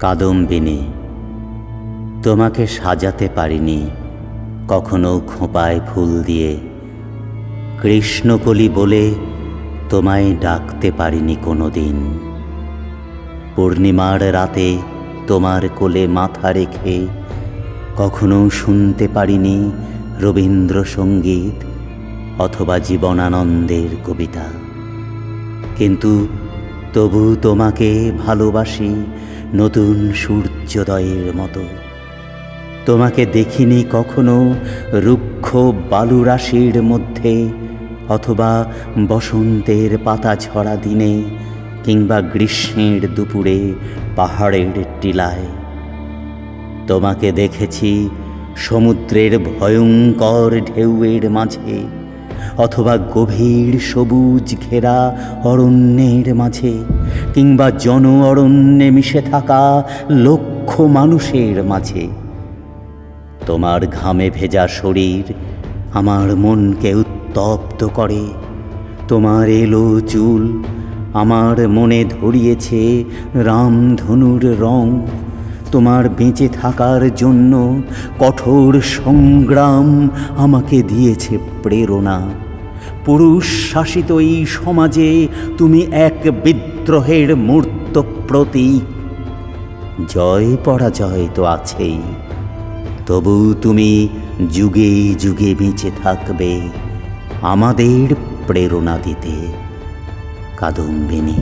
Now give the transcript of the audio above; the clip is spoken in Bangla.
কাদম্বিনী, তোমাকে সাজাতে পারিনি কখনো খোঁপায় ফুল দিয়ে, কৃষ্ণকলি বলে তোমায় ডাকতে পারিনি কোনো দিন। পূর্ণিমার রাতে তোমার কোলে মাথা রেখে কখনো শুনতে পারিনি রবীন্দ্রসঙ্গীত অথবা জীবনানন্দের কবিতা। কিন্তু তবু তোমাকে ভালোবাসি নতুন সূর্যোদয়ের মতো। তোমাকে দেখিনি কখনো রুক্ষ বালুরাশির মধ্যে, অথবা বসন্তের পাতা ঝরা দিনে, কিংবা গ্রীষ্মের দুপুরে পাহাড়ের টিলায়। তোমাকে দেখেছি সমুদ্রের ভয়ঙ্কর ঢেউয়ের মাঝে, অথবা গভীর সবুজ ঘেরা অরণ্যের মাঝে, কিংবা জন অরণ্যে মিশে থাকা লক্ষ মানুষের মাঝে। তোমার ঘামে ভেজা শরীর আমার মনকে উত্তপ্ত করে। তোমার এলো চুল আমার মনে ধরিয়েছে রামধনুর রং। তোমার বেঁচে থাকার জন্য কঠোর সংগ্রাম আমাকে দিয়েছে প্রেরণা। পুরুষ শাসিত এই সমাজে তুমি এক বিদ্রোহের মূর্ত প্রতীক। জয় পরাজয় তো আছেই, তবু তুমি যুগে যুগে বেঁচে থাকবে আমাদের প্রেরণা দিতে, কাদম্বিনী।